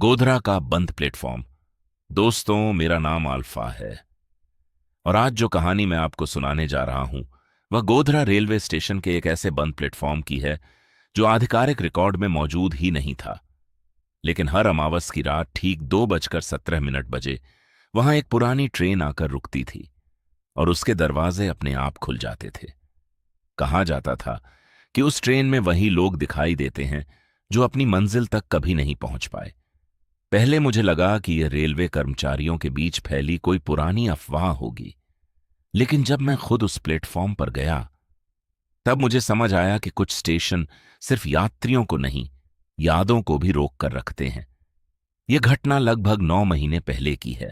गोधरा का बंद प्लेटफॉर्म। दोस्तों, मेरा नाम अल्फा है और आज जो कहानी मैं आपको सुनाने जा रहा हूं वह गोधरा रेलवे स्टेशन के एक ऐसे बंद प्लेटफॉर्म की है जो आधिकारिक रिकॉर्ड में मौजूद ही नहीं था। लेकिन हर अमावस की रात ठीक 2:17 बजे वहां एक पुरानी ट्रेन आकर रुकती थी और उसके दरवाजे अपने आप खुल जाते थे। कहा जाता था कि उस ट्रेन में वही लोग दिखाई देते हैं जो अपनी मंजिल तक कभी नहीं पहुंच पाए। पहले मुझे लगा कि यह रेलवे कर्मचारियों के बीच फैली कोई पुरानी अफवाह होगी, लेकिन जब मैं खुद उस प्लेटफॉर्म पर गया तब मुझे समझ आया कि कुछ स्टेशन सिर्फ यात्रियों को नहीं, यादों को भी रोक कर रखते हैं। यह घटना लगभग 9 महीने पहले की है।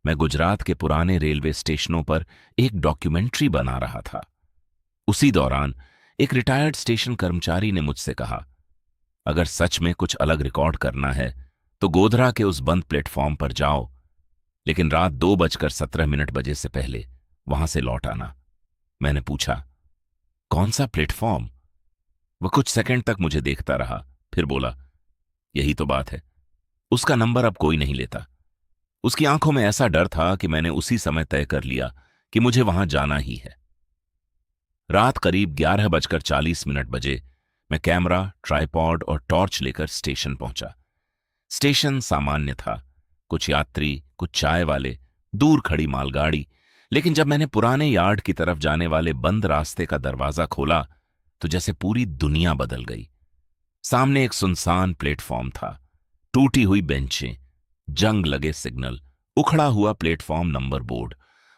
मैं गुजरात के पुराने रेलवे स्टेशनों पर एक डॉक्यूमेंट्री बना रहा था। उसी दौरान एक रिटायर्ड स्टेशन कर्मचारी ने मुझसे कहा, अगर सच में कुछ अलग रिकॉर्ड करना है तो गोधरा के उस बंद प्लेटफॉर्म पर जाओ, लेकिन रात 2:17 बजे से पहले वहां से लौट आना। मैंने पूछा, कौन सा प्लेटफॉर्म? वह कुछ सेकंड तक मुझे देखता रहा, फिर बोला, यही तो बात है, उसका नंबर अब कोई नहीं लेता। उसकी आंखों में ऐसा डर था कि मैंने उसी समय तय कर लिया कि मुझे वहां जाना ही है। रात करीब 11:40 बजे मैं कैमरा, ट्राइपॉड और टॉर्च लेकर स्टेशन पहुंचा। स्टेशन सामान्य था, कुछ यात्री, कुछ चाय वाले, दूर खड़ी मालगाड़ी। लेकिन जब मैंने पुराने यार्ड की तरफ जाने वाले बंद रास्ते का दरवाजा खोला तो जैसे पूरी दुनिया बदल गई। सामने एक सुनसान प्लेटफॉर्म था, टूटी हुई बेंचें, जंग लगे सिग्नल, उखड़ा हुआ प्लेटफॉर्म नंबर बोर्ड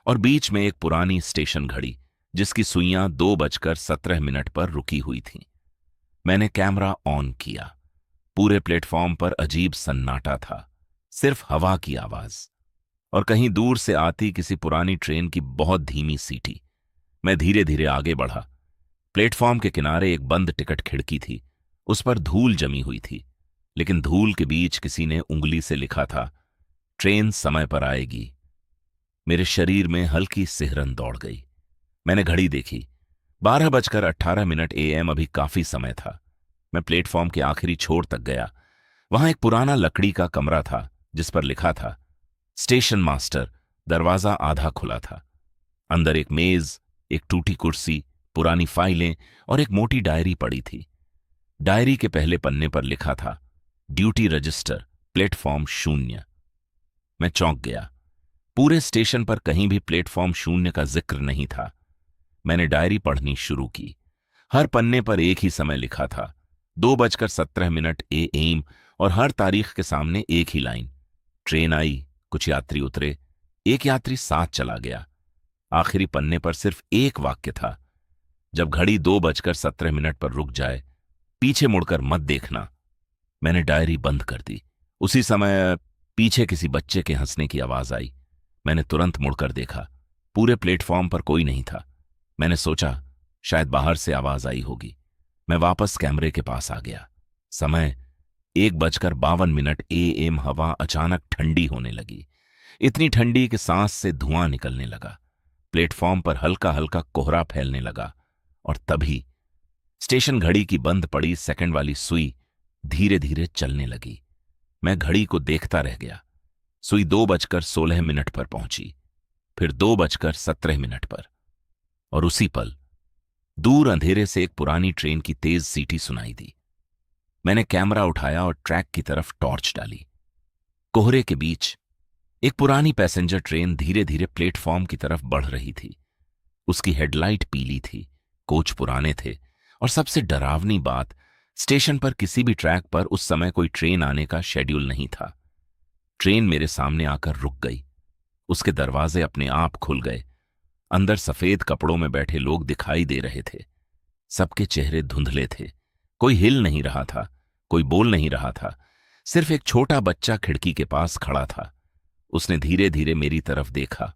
और बीच में एक पुरानी स्टेशन घड़ी जिसकी सुइयां 2:17 पर रुकी हुई थीं। मैंने कैमरा ऑन किया। पूरे प्लेटफॉर्म पर अजीब सन्नाटा था, सिर्फ हवा की आवाज और कहीं दूर से आती किसी पुरानी ट्रेन की बहुत धीमी सीटी। मैं धीरे धीरे आगे बढ़ा। प्लेटफॉर्म के किनारे एक बंद टिकट खिड़की थी, उस पर धूल जमी हुई थी, लेकिन धूल के बीच किसी ने उंगली से लिखा था, ट्रेन समय पर आएगी। मेरे शरीर में हल्की सिहरन दौड़ गई। मैंने घड़ी देखी, 12:18 AM। अभी काफी समय था। मैं प्लेटफॉर्म के आखिरी छोर तक गया। वहां एक पुराना लकड़ी का कमरा था जिस पर लिखा था, स्टेशन मास्टर। दरवाजा आधा खुला था। अंदर एक मेज, एक टूटी कुर्सी, पुरानी फाइलें और एक मोटी डायरी पड़ी थी। डायरी के पहले पन्ने पर लिखा था, ड्यूटी रजिस्टर, प्लेटफॉर्म 0। मैं चौंक गया। पूरे स्टेशन पर कहीं भी प्लेटफॉर्म 0 का जिक्र नहीं था। मैंने डायरी पढ़नी शुरू की। हर पन्ने पर एक ही समय लिखा था, 2:17 AM और हर तारीख के सामने एक ही लाइन, ट्रेन आई, कुछ यात्री उतरे, एक यात्री साथ चला गया। आखिरी पन्ने पर सिर्फ एक वाक्य था, जब घड़ी 2:17 पर रुक जाए पीछे मुड़कर मत देखना। मैंने डायरी बंद कर दी। उसी समय पीछे किसी बच्चे के हंसने की आवाज आई। मैंने तुरंत मुड़कर देखा। पूरे प्लेटफॉर्म पर कोई नहीं था। मैंने सोचा शायद बाहर से आवाज आई होगी। मैं वापस कैमरे के पास आ गया। समय 1:52 AM। हवा अचानक ठंडी होने लगी, इतनी ठंडी कि सांस से धुआं निकलने लगा। प्लेटफॉर्म पर हल्का हल्का कोहरा फैलने लगा और तभी स्टेशन घड़ी की बंद पड़ी सेकंड वाली सुई धीरे धीरे चलने लगी। मैं घड़ी को देखता रह गया। सुई 2:16 पर पहुंची, फिर 2:17 पर, और उसी पल दूर अंधेरे से एक पुरानी ट्रेन की तेज सीटी सुनाई दी। मैंने कैमरा उठाया और ट्रैक की तरफ टॉर्च डाली। कोहरे के बीच एक पुरानी पैसेंजर ट्रेन धीरे धीरे प्लेटफॉर्म की तरफ बढ़ रही थी। उसकी हेडलाइट पीली थी, कोच पुराने थे और सबसे डरावनी बात, स्टेशन पर किसी भी ट्रैक पर उस समय कोई ट्रेन आने का शेड्यूल नहीं था। ट्रेन मेरे सामने आकर रुक गई। उसके दरवाजे अपने आप खुल गए। अंदर सफेद कपड़ों में बैठे लोग दिखाई दे रहे थे। सबके चेहरे धुंधले थे। कोई हिल नहीं रहा था, कोई बोल नहीं रहा था। सिर्फ एक छोटा बच्चा खिड़की के पास खड़ा था। उसने धीरे धीरे मेरी तरफ देखा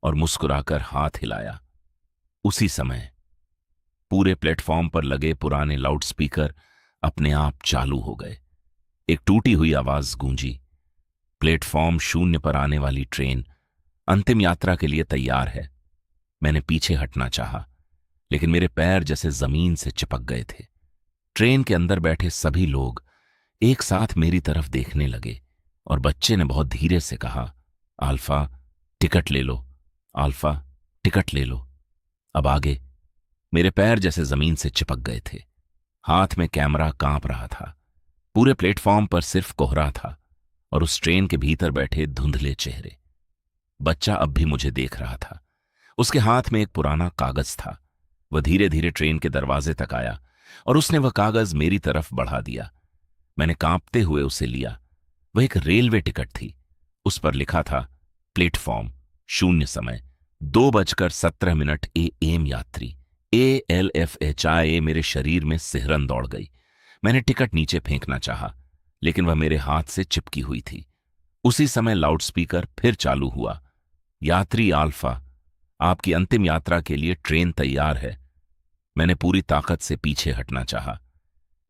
और मुस्कुराकर हाथ हिलाया। उसी समय पूरे प्लेटफॉर्म पर लगे पुराने लाउडस्पीकर अपने आप चालू हो गए। एक टूटी हुई आवाज गूंजी, प्लेटफॉर्म 0 पर आने वाली ट्रेन अंतिम यात्रा के लिए तैयार है। मैंने पीछे हटना चाहा, लेकिन मेरे पैर जैसे जमीन से चिपक गए थे। ट्रेन के अंदर बैठे सभी लोग एक साथ मेरी तरफ देखने लगे और बच्चे ने बहुत धीरे से कहा, अल्फा टिकट ले लो, अल्फा टिकट ले लो। अब आगे। मेरे पैर जैसे जमीन से चिपक गए थे। हाथ में कैमरा कांप रहा था। पूरे प्लेटफॉर्म पर सिर्फ कोहरा था और उस ट्रेन के भीतर बैठे धुंधले चेहरे। बच्चा अब भी मुझे देख रहा था। उसके हाथ में एक पुराना कागज था। वह धीरे धीरे ट्रेन के दरवाजे तक आया और उसने वह कागज मेरी तरफ बढ़ा दिया। मैंने कांपते हुए उसे लिया। वह एक रेलवे टिकट थी। उस पर लिखा था, प्लेटफॉर्म, शून्य समय, 2:17 AM यात्री। ALFHI। मेरे शरीर में सिहरन दौड़ गई। मैंने टिकट नीचे फेंकना चाहा, लेकिन वह मेरे हाथ से चिपकी हुई थी। उसी समय लाउडस्पीकर फिर चालू हुआ, यात्री अल्फा, आपकी अंतिम यात्रा के लिए ट्रेन तैयार है। मैंने पूरी ताकत से पीछे हटना चाहा।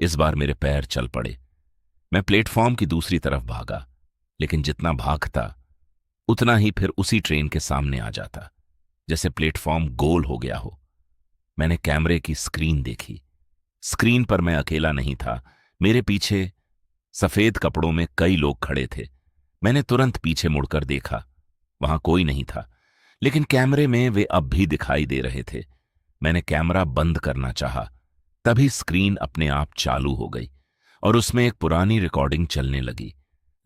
इस बार मेरे पैर चल पड़े। मैं प्लेटफॉर्म की दूसरी तरफ भागा, लेकिन जितना भागता उतना ही फिर उसी ट्रेन के सामने आ जाता, जैसे प्लेटफॉर्म गोल हो गया हो। मैंने कैमरे की स्क्रीन देखी। स्क्रीन पर मैं अकेला नहीं था। मेरे पीछे सफेद कपड़ों में कई लोग खड़े थे। मैंने तुरंत पीछे मुड़कर देखा। वहां कोई नहीं था, लेकिन कैमरे में वे अब भी दिखाई दे रहे थे। मैंने कैमरा बंद करना चाहा, तभी स्क्रीन अपने आप चालू हो गई और उसमें एक पुरानी रिकॉर्डिंग चलने लगी।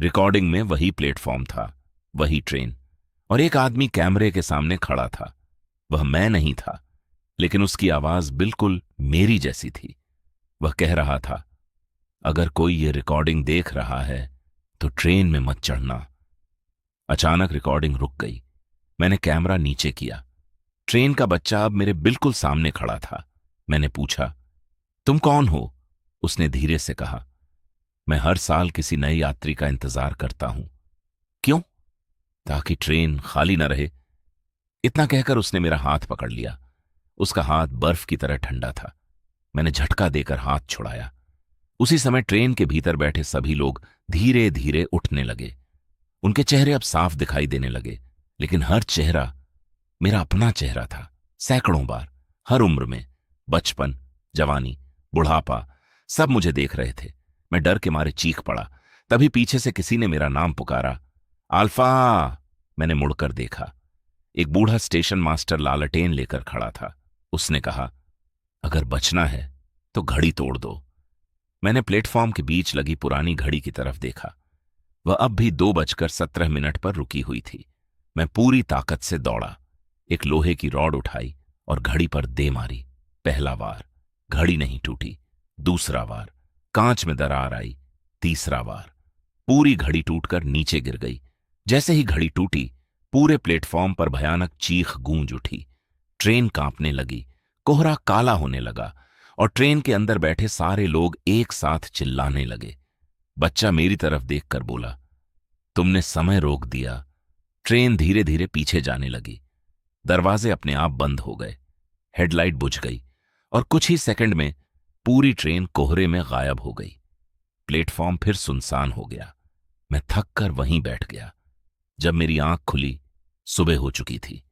रिकॉर्डिंग में वही प्लेटफॉर्म था, वही ट्रेन, और एक आदमी कैमरे के सामने खड़ा था। वह मैं नहीं था, लेकिन उसकी आवाज बिल्कुल मेरी जैसी थी। वह कह रहा था, अगर कोई ये रिकॉर्डिंग देख रहा है तो ट्रेन में मत चढ़ना। अचानक रिकॉर्डिंग रुक गई। मैंने कैमरा नीचे किया। ट्रेन का बच्चा अब मेरे बिल्कुल सामने खड़ा था। मैंने पूछा, तुम कौन हो? उसने धीरे से कहा, मैं हर साल किसी नए यात्री का इंतजार करता हूं। क्यों? ताकि ट्रेन खाली न रहे। इतना कहकर उसने मेरा हाथ पकड़ लिया। उसका हाथ बर्फ की तरह ठंडा था। मैंने झटका देकर हाथ छुड़ाया। उसी समय ट्रेन के भीतर बैठे सभी लोग धीरे धीरे उठने लगे। उनके चेहरे अब साफ दिखाई देने लगे, लेकिन हर चेहरा मेरा अपना चेहरा था। सैकड़ों बार, हर उम्र में, बचपन, जवानी, बुढ़ापा, सब मुझे देख रहे थे। मैं डर के मारे चीख पड़ा। तभी पीछे से किसी ने मेरा नाम पुकारा, अल्फा। मैंने मुड़कर देखा। एक बूढ़ा स्टेशन मास्टर लालटेन लेकर खड़ा था। उसने कहा, अगर बचना है तो घड़ी तोड़ दो। मैंने प्लेटफॉर्म के बीच लगी पुरानी घड़ी की तरफ देखा। वह अब भी 2:17 पर रुकी हुई थी। मैं पूरी ताकत से दौड़ा, एक लोहे की रॉड उठाई और घड़ी पर दे मारी। पहला वार, घड़ी नहीं टूटी। दूसरा वार, कांच में दरार आई। तीसरा वार, पूरी घड़ी टूटकर नीचे गिर गई। जैसे ही घड़ी टूटी, पूरे प्लेटफॉर्म पर भयानक चीख गूंज उठी। ट्रेन कांपने लगी, कोहरा काला होने लगा और ट्रेन के अंदर बैठे सारे लोग एक साथ चिल्लाने लगे। बच्चा मेरी तरफ देखकर बोला, तुमने समय रोक दिया। ट्रेन धीरे धीरे पीछे जाने लगी। दरवाजे अपने आप बंद हो गए। हेडलाइट बुझ गई और कुछ ही सेकंड में पूरी ट्रेन कोहरे में गायब हो गई। प्लेटफॉर्म फिर सुनसान हो गया। मैं थक कर वहीं बैठ गया। जब मेरी आंख खुली, सुबह हो चुकी थी।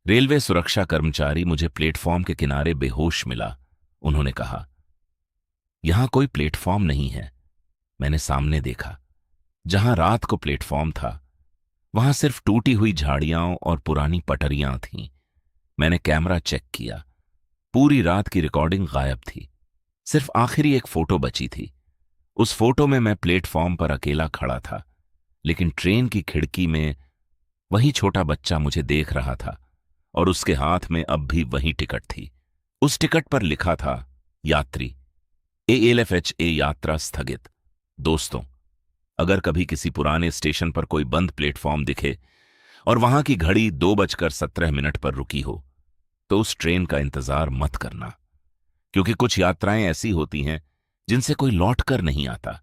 रेलवे सुरक्षा कर्मचारी मुझे प्लेटफॉर्म के किनारे बेहोश मिला। उन्होंने कहा, यहां कोई प्लेटफॉर्म नहीं है। मैंने सामने देखा। जहां रात को प्लेटफॉर्म था, वहां सिर्फ टूटी हुई झाड़ियां और पुरानी पटरियां थीं। मैंने कैमरा चेक किया। पूरी रात की रिकॉर्डिंग गायब थी। सिर्फ आखिरी एक फोटो बची थी। उस फोटो में मैं प्लेटफॉर्म पर अकेला खड़ा था, लेकिन ट्रेन की खिड़की में वही छोटा बच्चा मुझे देख रहा था और उसके हाथ में अब भी वही टिकट थी। उस टिकट पर लिखा था, यात्री, ALFHA यात्रा स्थगित। दोस्तों, अगर कभी किसी पुराने स्टेशन पर कोई बंद प्लेटफॉर्म दिखे और वहां की घड़ी 2:17 पर रुकी हो, तो उस ट्रेन का इंतजार मत करना, क्योंकि कुछ यात्राएं ऐसी होती हैं जिनसे कोई लौट कर नहीं आता।